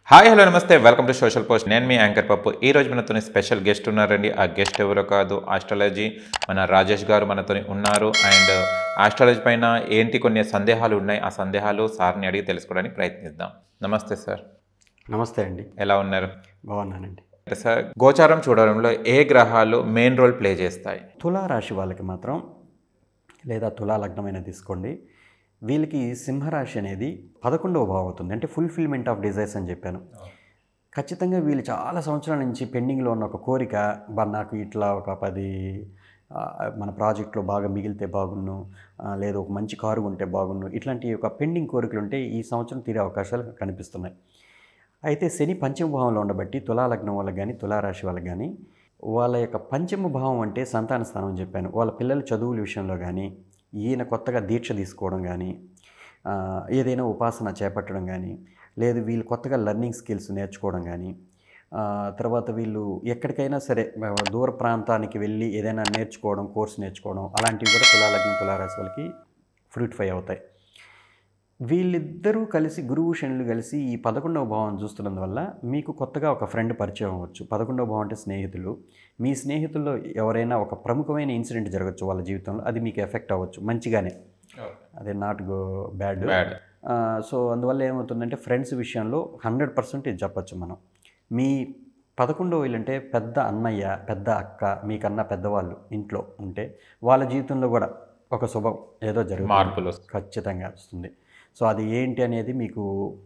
Hi hello నమస్తే welcome to social post. నేను మీ యాంకర్ పప్పు. ఈ రోజు మనతో స్పెషల్ గెస్ట్ ఉన్నారండి. ఆ గెస్ట్ ఎవరో కాదు, ఆస్ట్రాలజీ మన రాజేష్ గారు మనతో ఉన్నారు. అండ్ ఆస్ట్రాలజీ పైన ఏంటి కొన్ని సందేహాలు ఉన్నాయి, ఆ సందేహాలు సార్ని అడిగి తెలుసుకోవడానికి ప్రయత్నిద్దాం. నమస్తే సార్. నమస్తే అండి. ఎలా ఉన్నారు? బాగున్నానండి. సార్, గోచారం చూడడంలో ఏ గ్రహాలు మెయిన్ రోల్ ప్లే చేస్తాయి? తులారాశి వాళ్ళకి మాత్రం, లేదా తులా లగ్నమైన తీసుకోండి, వీళ్ళకి సింహరాశి అనేది 11వ భావం అవుతుంది. అంటే ఫుల్ఫిల్మెంట్ ఆఫ్ డిజైర్స్ అని చెప్పాను. ఖచ్చితంగా వీళ్ళు చాలా సంవత్సరాల నుంచి పెండింగ్లో ఉన్న ఒక కోరిక, నాకు ఇట్లా ఒక 10 మన ప్రాజెక్ట్లో బాగా మిగిలితే బాగున్ను, లేదా ఒక మంచి కారు ఉంటే బాగున్ను, ఇట్లాంటి ఒక పెండింగ్ కోరికలు ఉంటే ఈ సంవత్సరం తీరే అవకాశాలు కనిపిస్తున్నాయి. అయితే శని పంచమ భావంలో ఉండబట్టి తులా లగ్నం వాళ్ళకి కానీ తులారాశి వాళ్ళకి కానీ వాళ్ళ యొక్క పంచమ భావం అంటే సంతాన స్థానం అని చెప్పాను. వాళ్ళ పిల్లల చదువుల విషయంలో కానీ, ఈయన కొత్తగా దీక్ష తీసుకోవడం కానీ, ఏదైనా ఉపాసన చేపట్టడం కానీ, లేదు వీళ్ళు కొత్తగా లెర్నింగ్ స్కిల్స్ నేర్చుకోవడం కానీ, తర్వాత వీళ్ళు ఎక్కడికైనా సరే దూర ప్రాంతానికి వెళ్ళి ఏదైనా నేర్చుకోవడం, కోర్సు నేర్చుకోవడం, అలాంటివి కూడా తులాలగ్నం తులారాశి వాళ్ళకి ఫ్రూటిఫై అవుతాయి. వీళ్ళిద్దరూ కలిసి గురువు శనులు కలిసి ఈ 11వ భావం చూస్తున్నందువల్ల మీకు కొత్తగా ఒక ఫ్రెండ్ పరిచయం అవ్వచ్చు. 11వ భావం అంటే స్నేహితులు. మీ స్నేహితుల్లో ఎవరైనా ఒక ప్రముఖమైన ఇన్సిడెంట్ జరగచ్చు వాళ్ళ జీవితంలో, అది మీకు ఎఫెక్ట్ అవ్వచ్చు మంచిగానే, అదే నాట్ బ్యాడ్. సో అందువల్ల ఏమవుతుందంటే ఫ్రెండ్స్ విషయంలో 100% ఇది చెప్పచ్చు మనం. మీ 11వ ఇల్లు అంటే పెద్ద అన్నయ్య, పెద్ద అక్క, మీకన్నా పెద్దవాళ్ళు ఇంట్లో ఉంటే వాళ్ళ జీవితంలో కూడా ఒక శుభం ఏదో జరుగుతుంది, మార్పులు ఖచ్చితంగా వస్తుంది. సో అది ఏంటి అనేది మీకు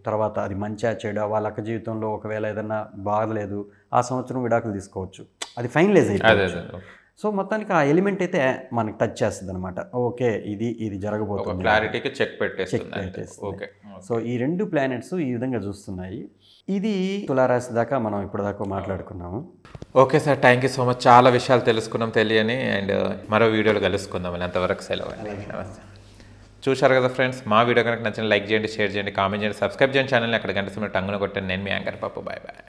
తర్వాత, అది మంచిగా చెడు, వాళ్ళ అక్క జీవితంలో ఒకవేళ ఏదైనా బాగలేదు, ఆ సంవత్సరం విడాకులు తీసుకోవచ్చు, అది ఫైనలైజ్ అయిపోతుంది. సో మొత్తానికి ఆ ఎలిమెంట్ అయితే మనకి టచ్ చేస్తుంది అనమాట. ఓకే, ఇది జరగబోతుంది, క్లారిటీకి చెక్ పెట్టేస్తుంది. సో ఈ 2 ప్లానెట్స్ ఈ విధంగా చూస్తున్నాయి. ఇది తులారాశి దాకా మనం ఇప్పటిదాకా మాట్లాడుకున్నాము. Okay sir, thank you so much. చాలా విషయాలు తెలుసుకున్నాం తెలియని. అండ్ మరో వీడియోలో కలుసుకుందాం. అంతవరకు సెలవు. నమస్తే. చూశారు కదా ఫ్రెండ్స్, మా వీడియో కనుక నచ్చిన లైక్ చేయండి, షేర్ చేయండి, కామెంట్ చేయండి, సబ్స్క్రైబ్ చేయండి ఛానల్ని. అక్కడ గంట సమయం టంగున కొట్టండి. నేను మీ యాంకర్ పప్పు. Bye bye.